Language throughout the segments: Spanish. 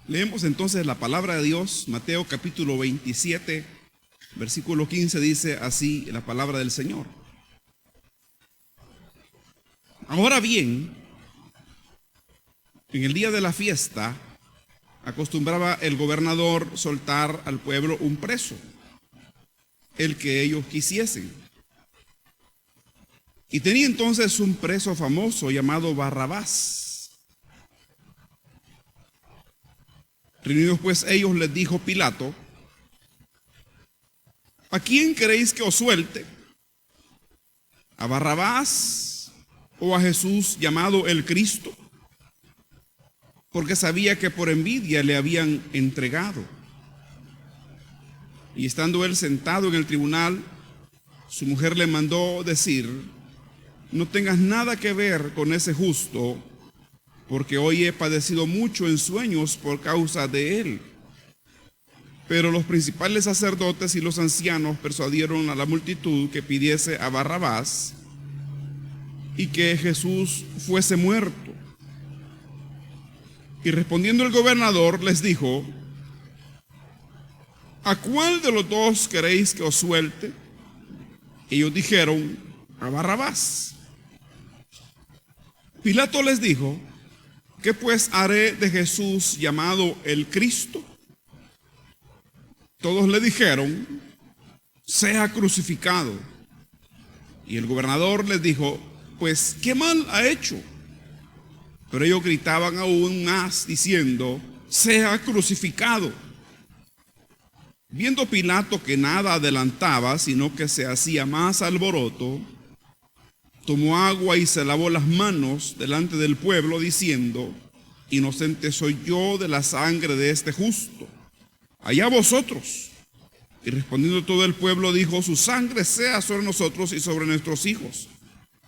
Leemos entonces la palabra de Dios, Mateo capítulo 27, versículo 15, dice así la palabra del Señor. Ahora bien, en el día de la fiesta, acostumbraba el gobernador soltar al pueblo un preso, el que ellos quisiesen. Y tenía entonces un preso famoso llamado Barrabás. Reunidos pues ellos, les dijo Pilato: ¿a quién queréis que os suelte? ¿A Barrabás o a Jesús llamado el Cristo? Porque sabía que por envidia le habían entregado. Y estando él sentado en el tribunal, su mujer le mandó decir: no tengas nada que ver con ese justo, porque hoy he padecido mucho en sueños por causa de él. Pero los principales sacerdotes y los ancianos persuadieron a la multitud que pidiese a Barrabás y que Jesús fuese muerto. Y respondiendo el gobernador les dijo: ¿a cuál de los dos queréis que os suelte? Ellos dijeron: a Barrabás. Pilato les dijo: ¿qué pues haré de Jesús llamado el Cristo? Todos le dijeron: sea crucificado. Y el gobernador les dijo: pues ¿qué mal ha hecho? Pero ellos gritaban aún más diciendo: sea crucificado. Viendo Pilato que nada adelantaba, sino que se hacía más alboroto, tomó agua y se lavó las manos delante del pueblo, diciendo: inocente soy yo de la sangre de este justo, allá vosotros. Y respondiendo todo el pueblo dijo: su sangre sea sobre nosotros y sobre nuestros hijos.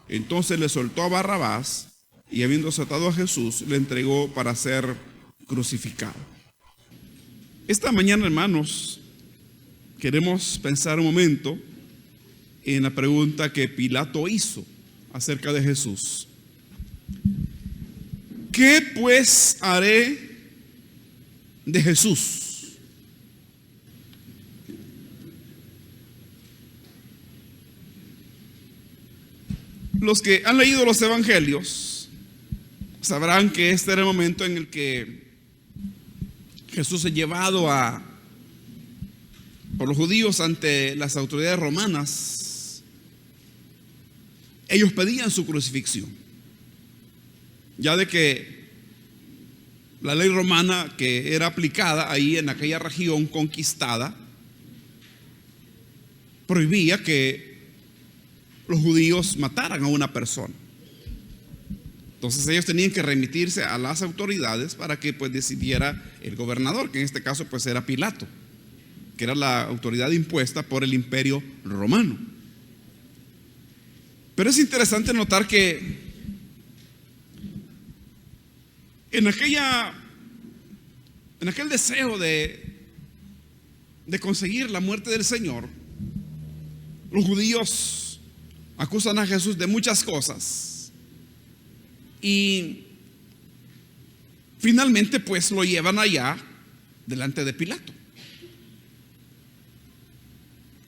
Entonces le soltó a Barrabás, y habiendo atado a Jesús, le entregó para ser crucificado. Esta mañana, hermanos, queremos pensar un momento en la pregunta que Pilato hizo acerca de Jesús. ¿Qué pues haré de Jesús? Los que han leído los evangelios sabrán que este era el momento en el que Jesús es llevado por los judíos ante las autoridades romanas. Ellos pedían su crucifixión, ya de que la ley romana que era aplicada ahí en aquella región conquistada prohibía que los judíos mataran a una persona. Entonces ellos tenían que remitirse a las autoridades para que pues decidiera el gobernador, que en este caso pues era Pilato, que era la autoridad impuesta por el Imperio Romano. Pero es interesante notar que en aquel deseo de conseguir la muerte del Señor, los judíos acusan a Jesús de muchas cosas y finalmente pues lo llevan allá delante de Pilato.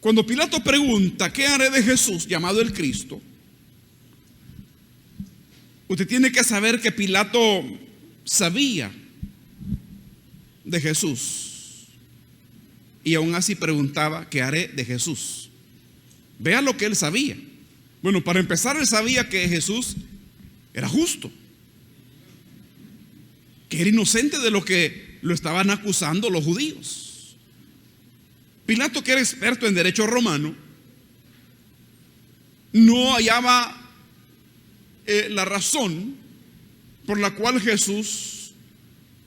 Cuando Pilato pregunta: ¿qué haré de Jesús llamado el Cristo? Usted tiene que saber que Pilato sabía de Jesús y aún así preguntaba: ¿qué haré de Jesús? Vea lo que él sabía. Bueno, para empezar, él sabía que Jesús era justo, que era inocente de lo que lo estaban acusando los judíos. Pilato, que era experto en derecho romano, no hallaba la razón por la cual Jesús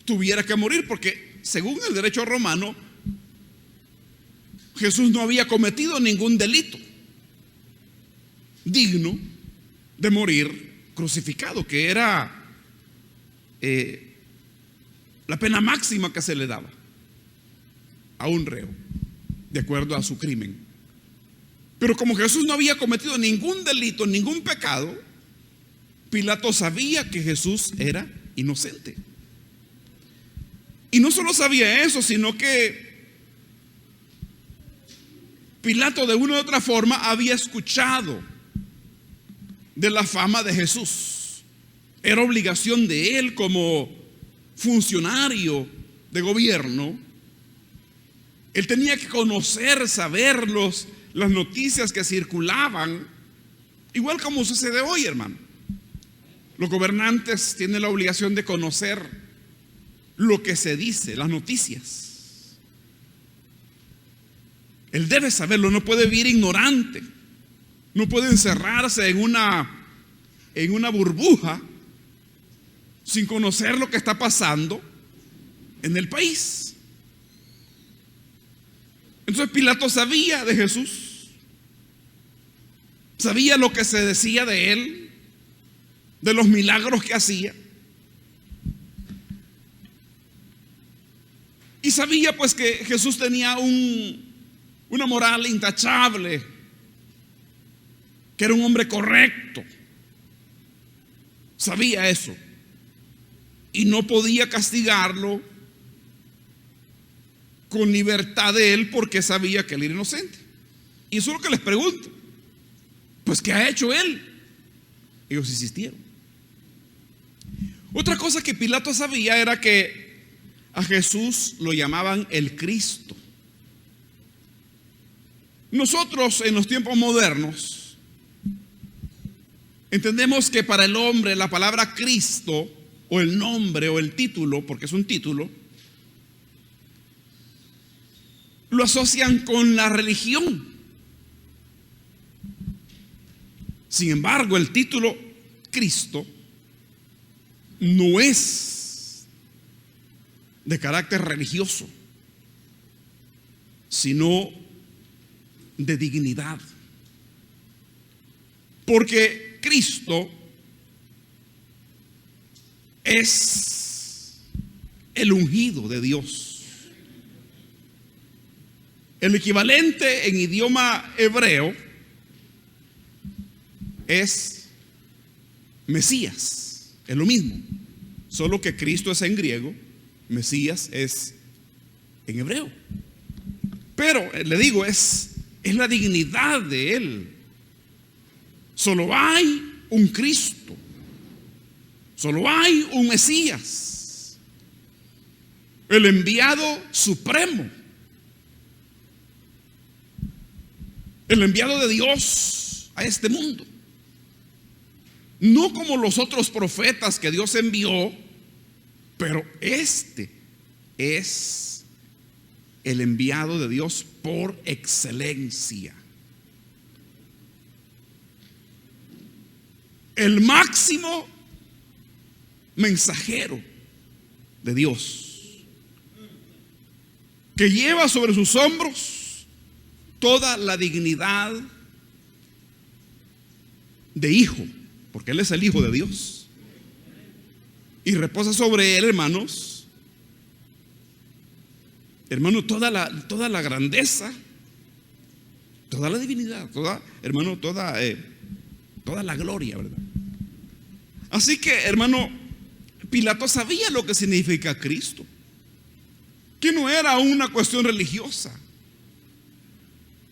tuviera que morir, porque según el derecho romano, Jesús no había cometido ningún delito digno de morir crucificado, que era la pena máxima que se le daba a un reo de acuerdo a su crimen. Pero como Jesús no había cometido ningún delito, ningún pecado, Pilato sabía que Jesús era inocente. Y no solo sabía eso, sino que Pilato de una u otra forma había escuchado de la fama de Jesús. Era obligación de él como funcionario de gobierno. Él tenía que conocer, saber las noticias que circulaban, igual como sucede hoy, hermano. Los gobernantes tienen la obligación de conocer lo que se dice, las noticias. Él debe saberlo, no puede vivir ignorante, no puede encerrarse en una burbuja sin conocer lo que está pasando en el país. Entonces Pilato sabía de Jesús, sabía lo que se decía de él, de los milagros que hacía, y sabía pues que Jesús tenía una moral intachable, que era un hombre correcto. Sabía eso y no podía castigarlo con libertad de él, porque sabía que él era inocente. Y eso es lo que les pregunto: pues ¿qué ha hecho él? Ellos insistieron. Otra cosa que Pilato sabía era que a Jesús lo llamaban el Cristo. Nosotros en los tiempos modernos entendemos que para el hombre la palabra Cristo, o el nombre o el título, porque es un título, lo asocian con la religión. Sin embargo, el título Cristo no es de carácter religioso, sino de dignidad. Porque Cristo es el ungido de Dios. El equivalente en idioma hebreo es Mesías, es lo mismo, solo que Cristo es en griego, Mesías es en hebreo. Pero le digo, es la dignidad de él. Solo hay un Cristo, solo hay un Mesías, el enviado supremo, el enviado de Dios a este mundo. No como los otros profetas que Dios envió, pero este es el enviado de Dios por excelencia. El máximo mensajero de Dios, que lleva sobre sus hombros toda la dignidad de hijo, porque él es el Hijo de Dios, y reposa sobre él, hermanos, toda la grandeza, toda la divinidad, toda la gloria, ¿verdad? Así que, hermano, Pilato sabía lo que significa Cristo, que no era una cuestión religiosa.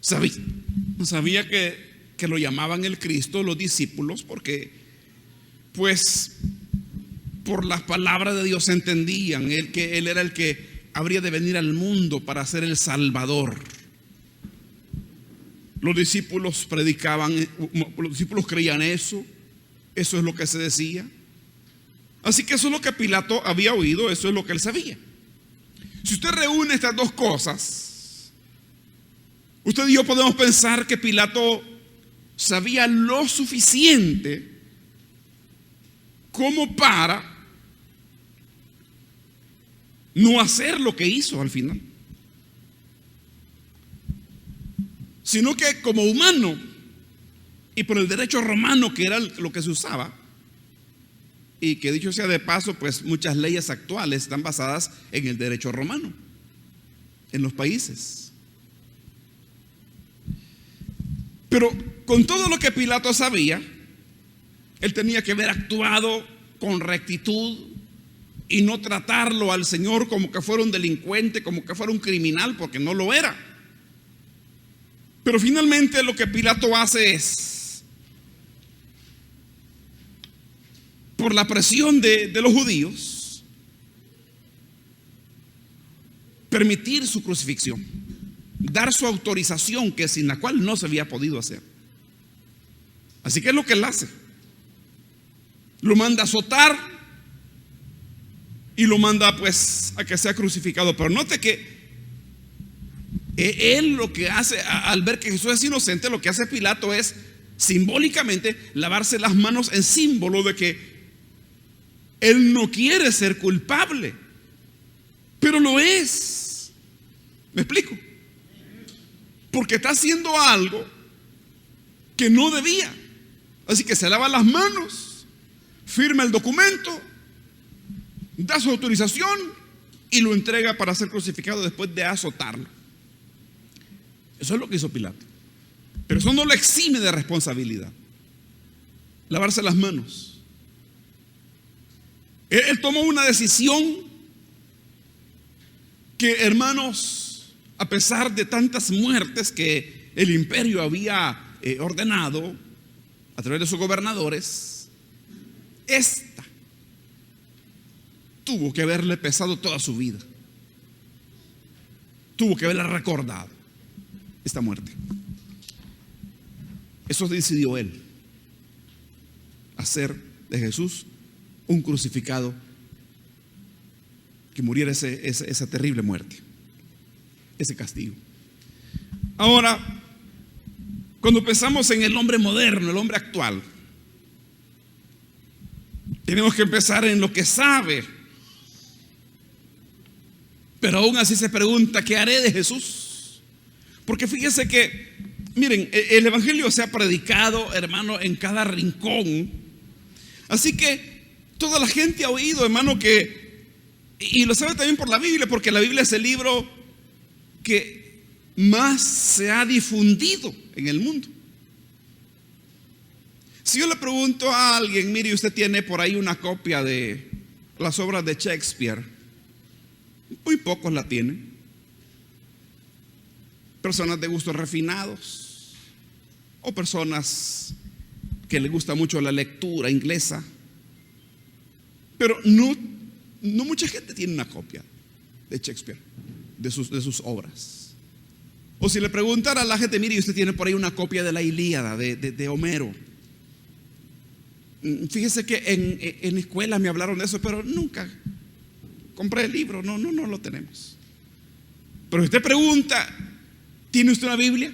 Sabía que lo llamaban el Cristo los discípulos, porque pues por las palabras de Dios entendían que él era el que habría de venir al mundo para ser el Salvador. Los discípulos predicaban, los discípulos creían eso es lo que se decía. Así que eso es lo que Pilato había oído, eso es lo que él sabía. Si usted reúne estas dos cosas, usted y yo podemos pensar que Pilato sabía lo suficiente como para no hacer lo que hizo al final, sino que como humano y por el derecho romano, que era lo que se usaba, y que dicho sea de paso, pues muchas leyes actuales están basadas en el derecho romano en los países. Pero con todo lo que Pilato sabía, él tenía que haber actuado con rectitud, y no tratarlo al Señor como que fuera un delincuente, como que fuera un criminal, porque no lo era. Pero finalmente lo que Pilato hace es, por la presión de los judíos, permitir su crucifixión, dar su autorización, que sin la cual no se había podido hacer. Así que es lo que él hace. Lo manda a azotar y lo manda pues a que sea crucificado. Pero note que él lo que hace al ver que Jesús es inocente, lo que hace Pilato es simbólicamente lavarse las manos en símbolo de que él no quiere ser culpable, pero lo es. ¿Me explico? Porque está haciendo algo que no debía. Así que se lava las manos, firma el documento, da su autorización y lo entrega para ser crucificado después de azotarlo. Eso es lo que hizo Pilato. Pero eso no lo exime de responsabilidad. Lavarse las manos. Él tomó una decisión que, hermanos, a pesar de tantas muertes que el imperio había ordenado a través de sus gobernadores, esta tuvo que haberle pesado toda su vida. Tuvo que haberle recordado esta muerte. Eso decidió él, hacer de Jesús un crucificado, que muriera esa terrible muerte, ese castigo. Ahora, cuando pensamos en el hombre moderno, el hombre actual, tenemos que empezar en lo que sabe. Pero aún así se pregunta, ¿qué haré de Jesús? Porque fíjese que, miren, el evangelio se ha predicado, hermano, en cada rincón. Así que toda la gente ha oído, hermano, y lo sabe también por la Biblia, porque la Biblia es el libro que más se ha difundido en el mundo. Si yo le pregunto a alguien, mire, usted tiene por ahí una copia de las obras de Shakespeare, muy pocos la tienen. Personas de gustos refinados o personas que les gusta mucho la lectura inglesa, pero no mucha gente tiene una copia de Shakespeare, de sus obras. O si le preguntara a la gente, mire, usted tiene por ahí una copia de la Ilíada de Homero. Fíjese que en escuela me hablaron de eso, pero nunca compré el libro. No lo tenemos. Pero si usted pregunta, ¿tiene usted una Biblia?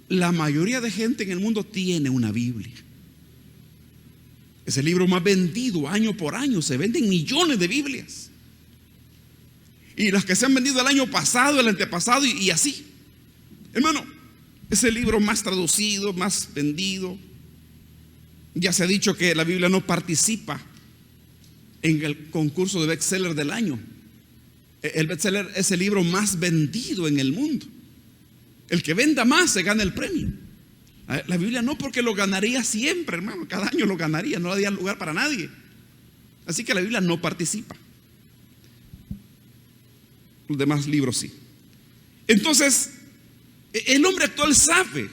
La mayoría de gente en el mundo tiene una Biblia. Es el libro más vendido año por año. Se venden millones de Biblias. Y las que se han vendido el año pasado, el antepasado y así. Hermano, es el libro más traducido, más vendido. Ya se ha dicho que la Biblia no participa en el concurso de bestseller del año. El bestseller es el libro más vendido en el mundo. El que venda más se gana el premio. La Biblia no, porque lo ganaría siempre, hermano. Cada año lo ganaría, no daría lugar para nadie. Así que la Biblia no participa. Los demás libros sí. Entonces, el hombre actual sabe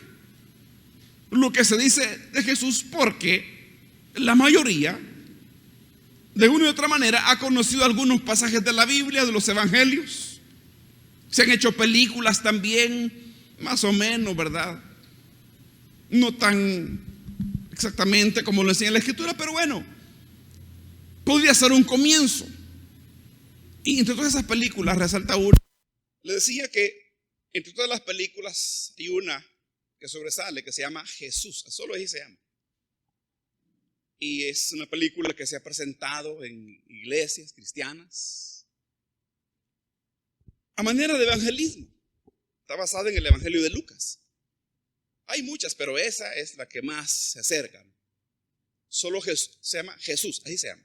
lo que se dice de Jesús, porque la mayoría, de una u otra manera, ha conocido algunos pasajes de la Biblia, de los evangelios. Se han hecho películas también, más o menos, ¿verdad? No tan exactamente como lo enseña la Escritura, pero bueno, podría ser un comienzo. Y entre todas esas películas resalta una. Le decía que entre todas las películas hay una que sobresale, que se llama Jesús, solo así se llama. Y es una película que se ha presentado en iglesias cristianas a manera de evangelismo. Está basada en el Evangelio de Lucas. Hay muchas, pero esa es la que más se acerca. Solo Jesús, se llama Jesús, así se llama.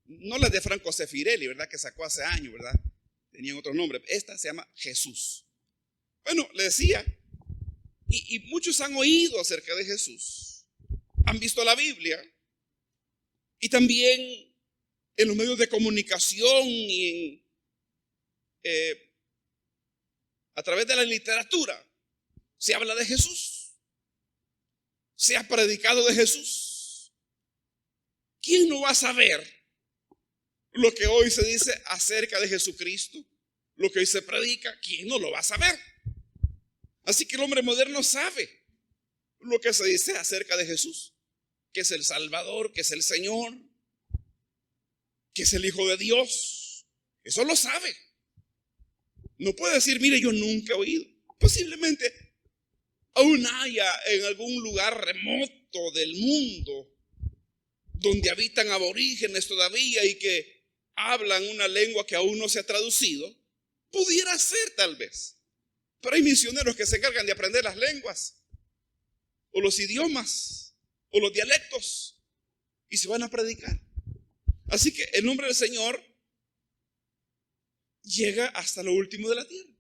No la de Franco Sefirelli, ¿verdad? Que sacó hace años, ¿verdad? Tenían otro nombre. Esta se llama Jesús. Bueno, le decía, y muchos han oído acerca de Jesús, han visto la Biblia y también en los medios de comunicación y a través de la literatura se habla de Jesús, se ha predicado de Jesús. ¿Quién no va a saber lo que hoy se dice acerca de Jesucristo? Lo que hoy se predica, ¿quién no lo va a saber? Así que el hombre moderno sabe lo que se dice acerca de Jesús, que es el Salvador, que es el Señor, que es el Hijo de Dios. Eso lo sabe. No puede decir, mire, yo nunca he oído. Posiblemente aún haya en algún lugar remoto del mundo donde habitan aborígenes todavía y que hablan una lengua que aún no se ha traducido. Pudiera ser tal vez. Pero hay misioneros que se encargan de aprender las lenguas o los idiomas o los dialectos y se van a predicar. Así que el nombre del Señor llega hasta lo último de la tierra,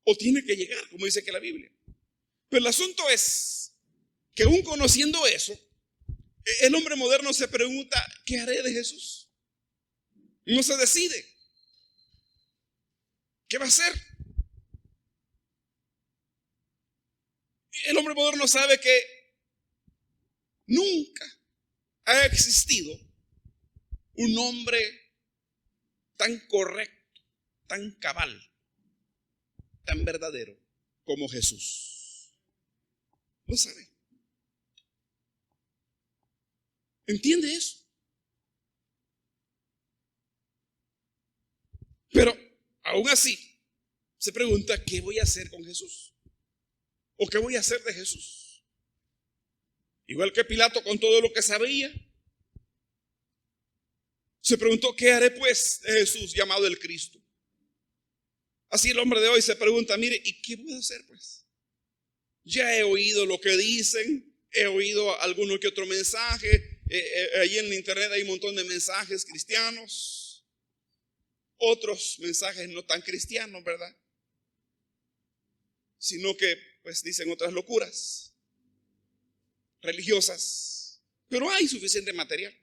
o tiene que llegar, como dice que la Biblia. Pero el asunto es que aún conociendo eso, el hombre moderno se pregunta, ¿qué haré de Jesús? No se decide. ¿Qué va a hacer? El hombre moderno sabe que nunca ha existido un hombre tan correcto, tan cabal, tan verdadero como Jesús. Lo sabe. ¿Entiende eso? Pero aún así se pregunta, ¿qué voy a hacer con Jesús? ¿O qué voy a hacer de Jesús? Igual que Pilato con todo lo que sabía, se preguntó, ¿qué haré pues de Jesús llamado el Cristo? Así el hombre de hoy se pregunta, mire, ¿y qué voy a hacer pues? Ya he oído lo que dicen, he oído alguno que otro mensaje, allí en la internet hay un montón de mensajes cristianos, otros mensajes no tan cristianos, ¿verdad? Sino que pues dicen otras locuras religiosas, pero hay suficiente material.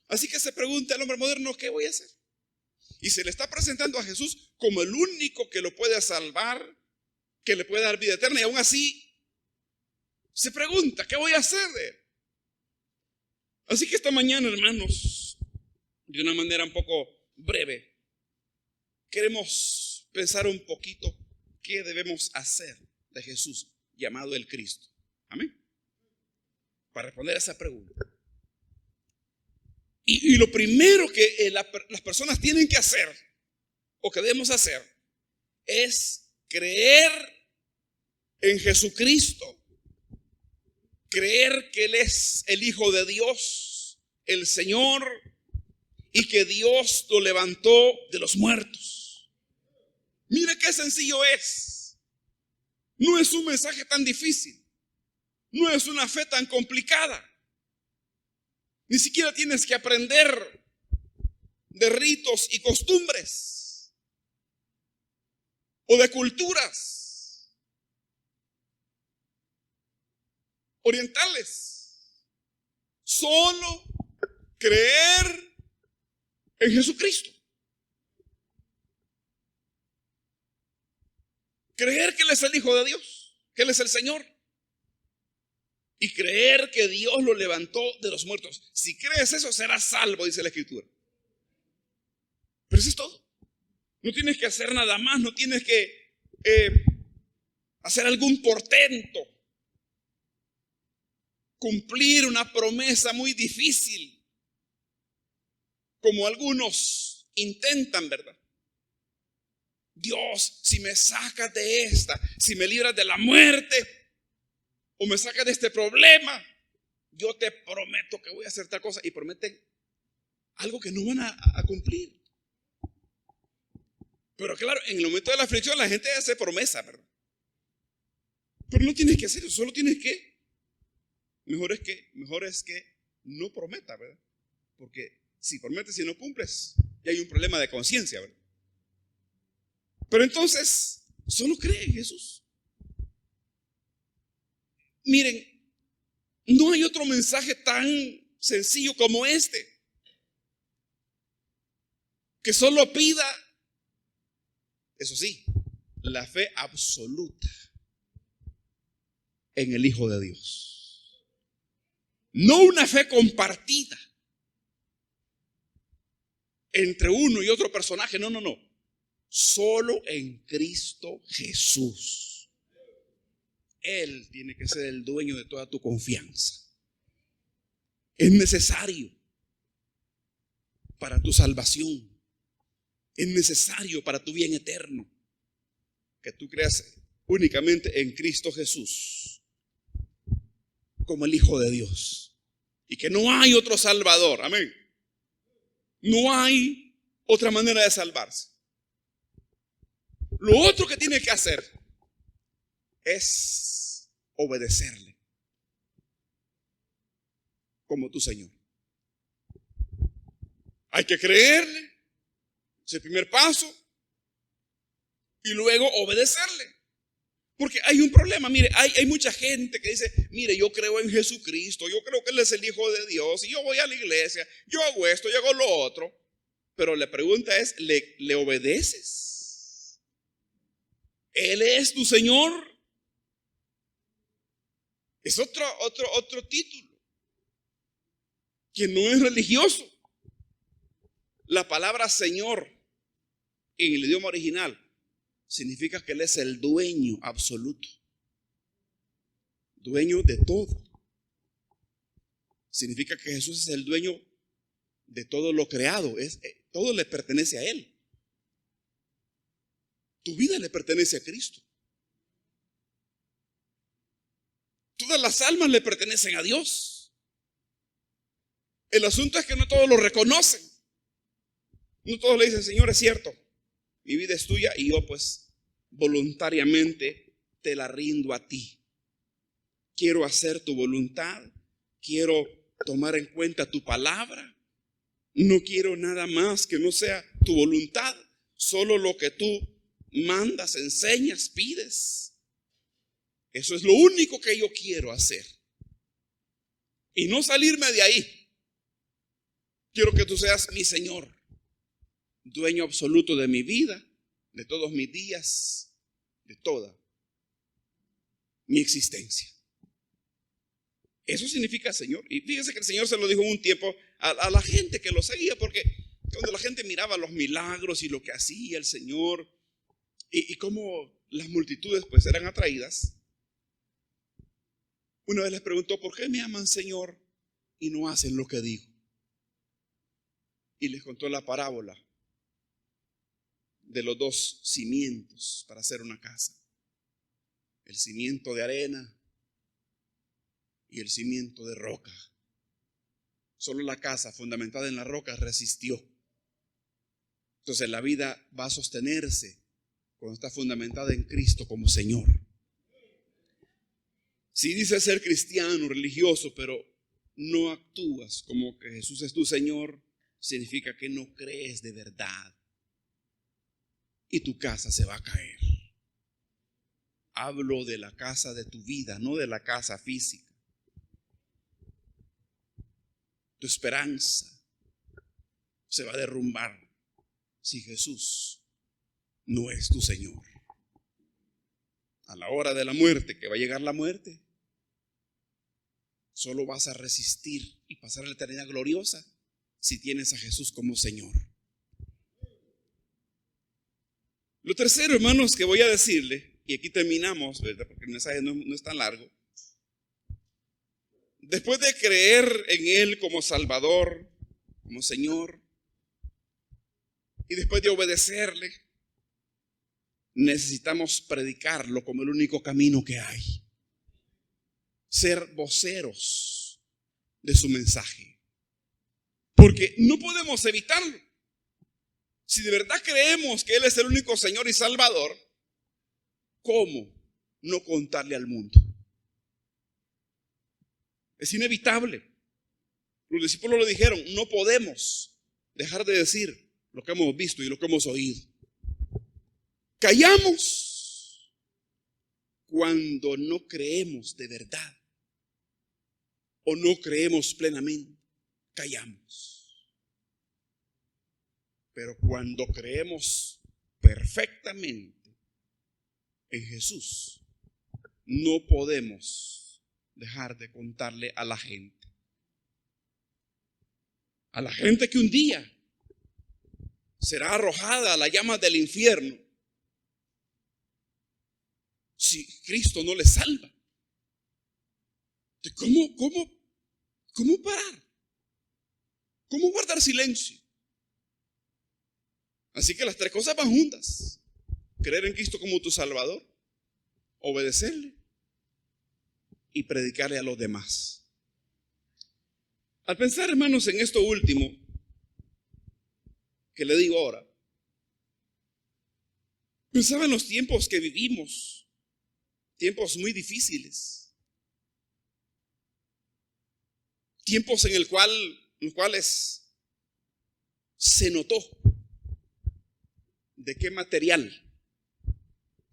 Así que se pregunta el hombre moderno, ¿qué voy a hacer? Y se le está presentando a Jesús como el único que lo puede salvar, que le puede dar vida eterna, y aún así se pregunta, ¿qué voy a hacer de él? Así que esta mañana, hermanos, de una manera un poco breve, queremos pensar un poquito qué debemos hacer de Jesús llamado el Cristo. Amén. Para responder a esa pregunta. Y lo primero que las personas tienen que hacer, o que debemos hacer, es creer en Jesucristo. Creer que Él es el Hijo de Dios, el Señor, y que Dios lo levantó de los muertos. Mire qué sencillo es. No es un mensaje tan difícil. No es una fe tan complicada. Ni siquiera tienes que aprender de ritos y costumbres o de culturas orientales. Solo creer en Jesucristo. Creer que Él es el Hijo de Dios, que Él es el Señor. Y creer que Dios lo levantó de los muertos. Si crees eso, serás salvo, dice la Escritura. Pero eso es todo. No tienes que hacer nada más, no tienes que hacer algún portento, cumplir una promesa muy difícil, como algunos intentan, ¿verdad? Dios, si me sacas de esta, si me libras de la muerte, o me sacas de este problema, yo te prometo que voy a hacer tal cosa. Y prometen algo que no van a cumplir. Pero claro, en el momento de la aflicción la gente hace promesa, ¿verdad? Pero no tienes que hacer eso, solo tienes que, mejor es que no prometa, ¿verdad? Porque si prometes y no cumples, ya hay un problema de conciencia, ¿verdad? Pero entonces, solo cree en Jesús. Miren, no hay otro mensaje tan sencillo como este. que solo pida, eso sí, la fe absoluta en el Hijo de Dios. No una fe compartida entre uno y otro personaje, no. Solo en Cristo Jesús. Él tiene que ser el dueño de toda tu confianza. Es necesario para tu salvación. Es necesario para tu bien eterno que tú creas únicamente en Cristo Jesús como el Hijo de Dios, y que no hay otro Salvador. Amén. No hay otra manera de salvarse. Lo otro que tienes que hacer es obedecerle como tu Señor. Hay que creerle, es el primer paso, y luego obedecerle. Porque hay un problema, mire, hay mucha gente que dice, mire, yo creo en Jesucristo, yo creo que Él es el Hijo de Dios, y yo voy a la iglesia, yo hago esto, yo hago lo otro. Pero la pregunta es, ¿le obedeces? ¿Él es tu Señor? Es otro título, que no es religioso. La palabra Señor en el idioma original significa que Él es el dueño absoluto, dueño de todo. Significa que Jesús es el dueño de todo lo creado, todo le pertenece a Él. Tu vida le pertenece a Cristo. Todas las almas le pertenecen a Dios. El asunto es que no todos lo reconocen. No todos le dicen, Señor, es cierto, mi vida es tuya y yo pues voluntariamente te la rindo a ti. Quiero hacer tu voluntad, quiero tomar en cuenta tu palabra. No quiero nada más que no sea tu voluntad, solo lo que tú mandas, enseñas, pides. Eso es lo único que yo quiero hacer. Y no salirme de ahí. Quiero que tú seas mi Señor, dueño absoluto de mi vida, de todos mis días, de toda mi existencia. Eso significa Señor. Y fíjese que el Señor se lo dijo en un tiempo a la gente que lo seguía, porque cuando la gente miraba los milagros y lo que hacía el Señor y cómo las multitudes pues eran atraídas, una vez les preguntó, ¿por qué me aman, Señor, y no hacen lo que digo? Y les contó la parábola de los dos cimientos para hacer una casa. El cimiento de arena y el cimiento de roca. Solo la casa fundamentada en la roca resistió. Entonces la vida va a sostenerse cuando está fundamentada en Cristo como Señor. Si dices ser cristiano, religioso, pero no actúas como que Jesús es tu Señor, significa que no crees de verdad. Y tu casa se va a caer. Hablo de la casa de tu vida, no de la casa física. Tu esperanza se va a derrumbar si Jesús no es tu Señor. A la hora de la muerte, que va a llegar la muerte, solo vas a resistir y pasar la eternidad gloriosa si tienes a Jesús como Señor. Lo tercero, hermanos, que voy a decirle, y aquí terminamos, ¿verdad? Porque el mensaje no es tan largo. Después de creer en Él como Salvador, como Señor, y después de obedecerle, necesitamos predicarlo como el único camino que hay. Ser voceros de su mensaje. Porque no podemos evitarlo. Si de verdad creemos que Él es el único Señor y Salvador, ¿cómo no contarle al mundo? Es inevitable. Los discípulos lo dijeron, no podemos dejar de decir lo que hemos visto y lo que hemos oído. Callamos cuando no creemos de verdad o no creemos plenamente. Callamos. Pero cuando creemos perfectamente en Jesús, no podemos dejar de contarle a la gente. A la gente que un día será arrojada a las llamas del infierno si Cristo no les salva. ¿Cómo parar? ¿Cómo guardar silencio? Así que las tres cosas van juntas: creer en Cristo como tu Salvador, obedecerle y predicarle a los demás. Al pensar, hermanos, en esto último que le digo ahora, pensaba en los tiempos que vivimos, tiempos muy difíciles, tiempos en los cuales se notó de qué material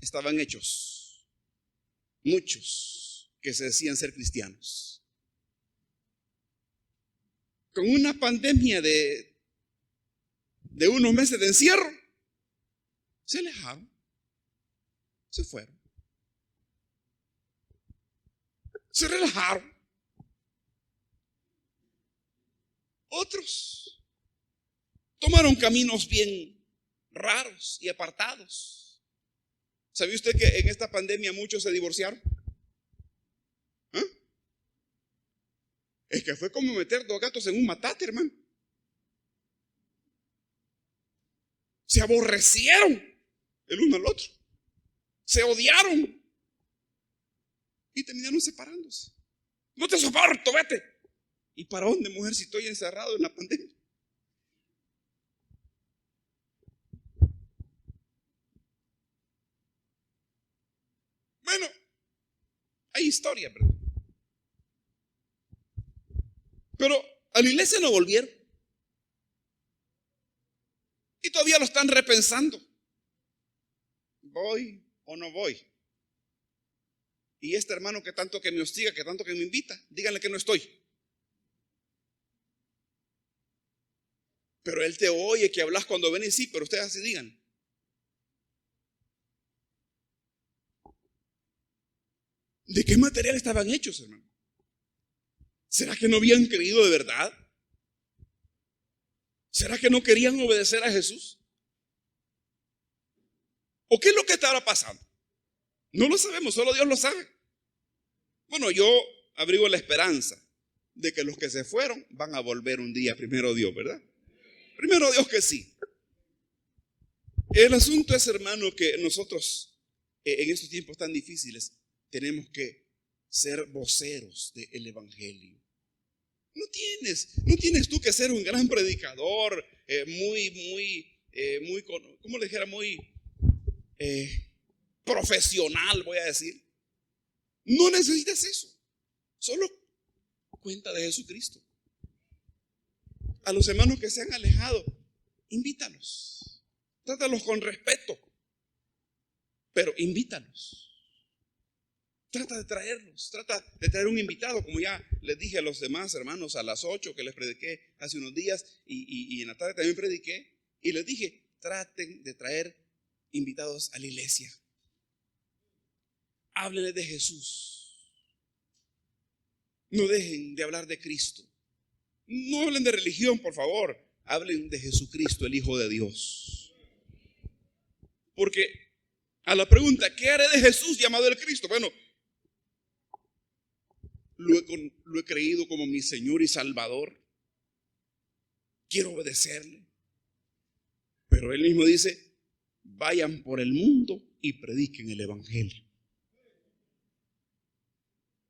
estaban hechos muchos que se decían ser cristianos. Con una pandemia de unos meses de encierro, se alejaron, se fueron, se relajaron. Otros tomaron caminos bien raros y apartados. ¿Sabía usted que en esta pandemia muchos se divorciaron? ¿Ah? Es que fue como meter dos gatos en un matate, hermano. Se aborrecieron el uno al otro, se odiaron y terminaron separándose. No te soporto, vete. ¿Y para dónde, mujer, si estoy encerrado en la pandemia? Bueno, hay historia, ¿verdad? Pero a la iglesia no volvieron. Y todavía lo están repensando. ¿Voy o no voy? Y este hermano que tanto que me hostiga, que tanto que me invita, díganle que no estoy. Pero él te oye que hablas cuando ven y sí, pero ustedes así digan. ¿De qué material estaban hechos, hermano? ¿Será que no habían creído de verdad? ¿Será que no querían obedecer a Jesús? ¿O qué es lo que estaba pasando? No lo sabemos, solo Dios lo sabe. Bueno, yo abrigo la esperanza de que los que se fueron van a volver un día, primero Dios, ¿verdad? Primero Dios que sí. El asunto es, hermano, que nosotros en estos tiempos tan difíciles tenemos que ser voceros del evangelio. No tienes tú que ser un gran predicador, ¿cómo le dijera? Muy profesional, voy a decir. No necesitas eso. Solo cuenta de Jesucristo. A los hermanos que se han alejado, invítalos. Trátalos con respeto, pero invítalos. Trata de traerlos, trata de traer un invitado, como ya les dije a los demás hermanos a las 8 que les prediqué hace unos días y en la tarde también prediqué y les dije, traten de traer invitados a la iglesia. Háblenles de Jesús. No dejen de hablar de Cristo. No hablen de religión, por favor. Hablen de Jesucristo, el Hijo de Dios. Porque a la pregunta, ¿qué haré de Jesús llamado el Cristo? Bueno, lo he creído como mi Señor y Salvador. Quiero obedecerle. Pero Él mismo dice, vayan por el mundo y prediquen el evangelio.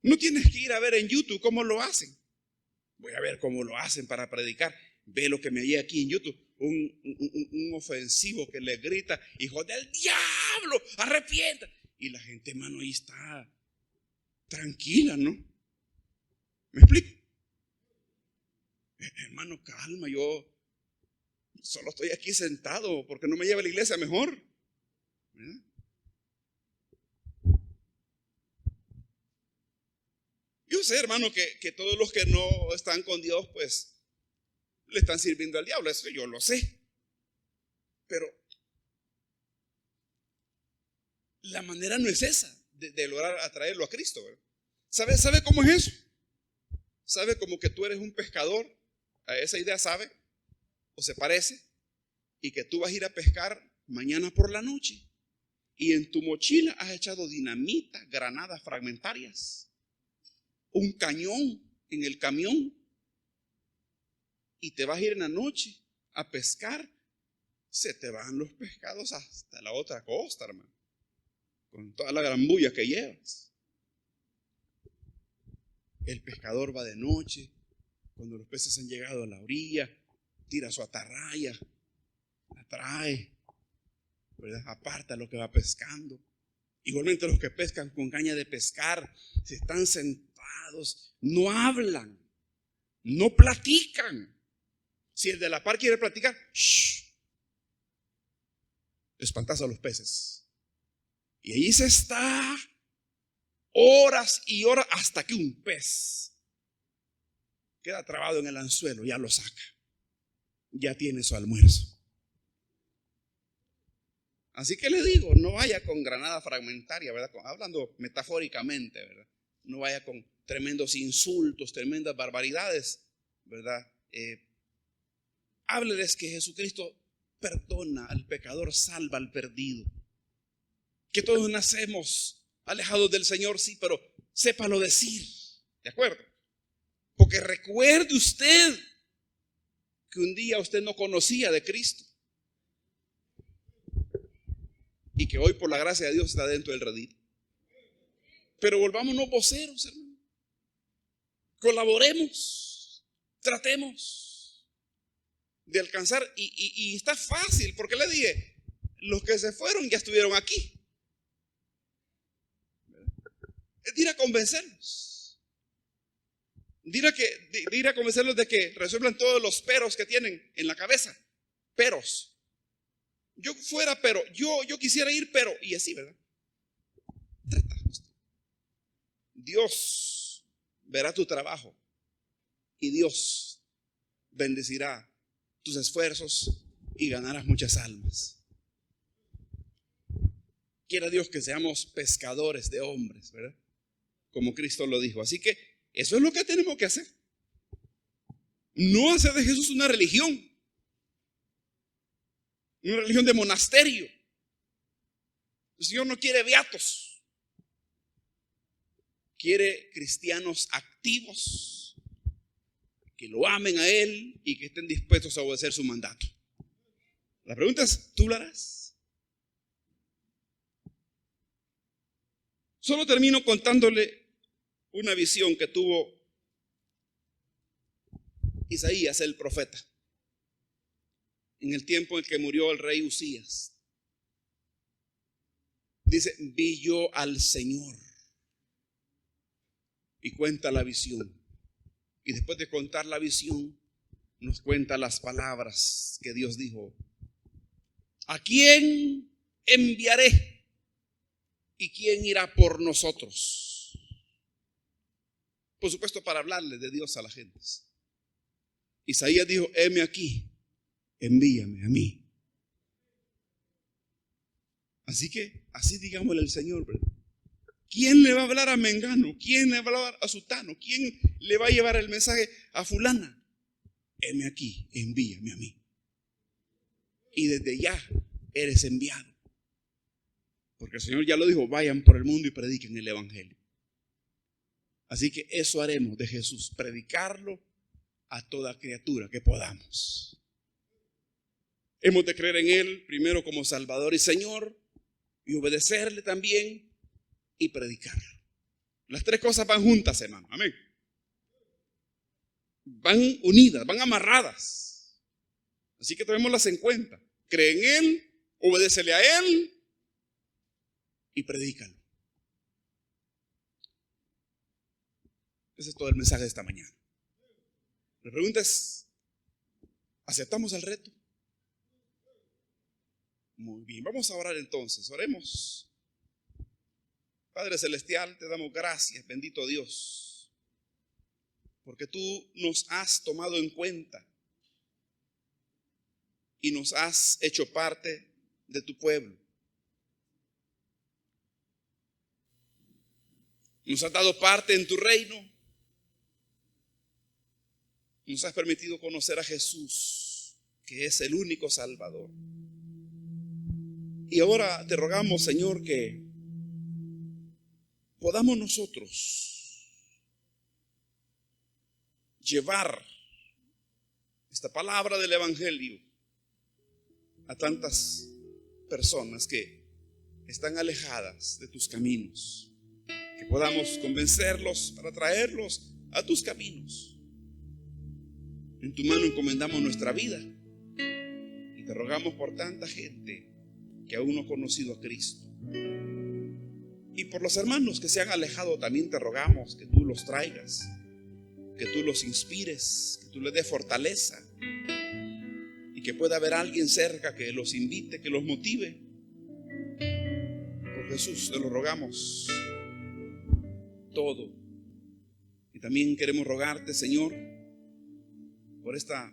No tienes que ir a ver en YouTube cómo lo hacen. Voy a ver cómo lo hacen para predicar. Ve lo que me hallé aquí en YouTube. Un ofensivo que le grita, hijo del diablo, arrepienta. Y la gente, hermano, ahí está tranquila, ¿no? ¿Me explico? Hermano, calma, yo solo estoy aquí sentado porque no me lleva a la iglesia mejor. ¿Verdad? Yo sé, hermano, que todos los que no están con Dios, pues, le están sirviendo al diablo. Eso yo lo sé. Pero la manera no es esa de lograr atraerlo a Cristo, ¿verdad? ¿Sabe cómo es eso? ¿Sabe como que tú eres un pescador? ¿A esa idea sabe? ¿O se parece? Y que tú vas a ir a pescar mañana por la noche. Y en tu mochila has echado dinamita, granadas fragmentarias, un cañón en el camión. Y te vas a ir en la noche a pescar. Se te van los pescados hasta la otra costa, hermano, con toda la gran bulla que llevas. El pescador va de noche, cuando los peces han llegado a la orilla, tira su atarraya, la trae, ¿verdad? Aparta lo que va pescando. Igualmente los que pescan con caña de pescar, se están sentados, no hablan, no platican. Si el de la par quiere platicar, shh, espantas a los peces. Y ahí se está horas y horas hasta que un pez queda trabado en el anzuelo, ya lo saca, ya tiene su almuerzo. Así que le digo, no vaya con granada fragmentaria, ¿verdad? Hablando metafóricamente, ¿verdad? No vaya con tremendos insultos, tremendas barbaridades, ¿verdad? Hábleles que Jesucristo perdona al pecador, salva al perdido. Que todos nacemos alejados del Señor, sí, pero sépalo decir, ¿de acuerdo? Porque recuerde usted que un día usted no conocía de Cristo y que hoy por la gracia de Dios está dentro del redil. Pero volvámonos voceros, hermano. Colaboremos, tratemos de alcanzar. Y está fácil, porque le dije, los que se fueron ya estuvieron aquí. Es de ir a convencerlos. De ir a convencerlos de que resuelvan todos los peros que tienen en la cabeza. Peros. Yo fuera, pero yo quisiera ir, pero, y así, ¿verdad? Dios verá tu trabajo y Dios bendecirá tus esfuerzos y ganarás muchas almas. Quiera Dios que seamos pescadores de hombres, ¿verdad? Como Cristo lo dijo. Así que eso es lo que tenemos que hacer. No hacer de Jesús una religión de monasterio. El Señor no quiere beatos, quiere cristianos activos que lo amen a Él y que estén dispuestos a obedecer su mandato. La pregunta es, ¿tú lo harás? Solo termino contándole una visión que tuvo Isaías, el profeta, en el tiempo en que murió el rey Usías. Dice, vi yo al Señor, y cuenta la visión. Y después de contar la visión, nos cuenta las palabras que Dios dijo. ¿A quién enviaré? ¿Y quién irá por nosotros? Por supuesto, para hablarle de Dios a la gente. Isaías dijo, heme aquí, envíame a mí. Así que, así digámosle al Señor, ¿verdad? ¿Quién le va a hablar a Mengano? ¿Quién le va a hablar a Sutano? ¿Quién le va a llevar el mensaje a fulana? Heme aquí, envíame a mí. Y desde ya eres enviado. Porque el Señor ya lo dijo, vayan por el mundo y prediquen el evangelio. Así que eso haremos de Jesús, predicarlo a toda criatura que podamos. Hemos de creer en Él primero como Salvador y Señor, y obedecerle también y predicarlo. Las tres cosas van juntas, hermano. Amén. Van unidas, van amarradas. Así que tomémoslas en cuenta. Cree en Él, obedécele a Él y predícalo. Ese es todo el mensaje de esta mañana. La pregunta es, ¿aceptamos el reto? Muy bien, vamos a orar entonces. Oremos. Padre Celestial, te damos gracias, bendito Dios, porque tú nos has tomado en cuenta y nos has hecho parte de tu pueblo. Nos has dado parte en tu reino. Nos has permitido conocer a Jesús, que es el único Salvador. Y ahora te rogamos, Señor, que podamos nosotros llevar esta palabra del Evangelio a tantas personas que están alejadas de tus caminos. Que podamos convencerlos para traerlos a tus caminos. En tu mano encomendamos nuestra vida y te rogamos por tanta gente que aún no ha conocido a Cristo. Y por los hermanos que se han alejado también te rogamos que tú los traigas, que tú los inspires, que tú les des fortaleza y que pueda haber alguien cerca que los invite, que los motive. Por Jesús te lo rogamos todo. Y también queremos rogarte, Señor, por esta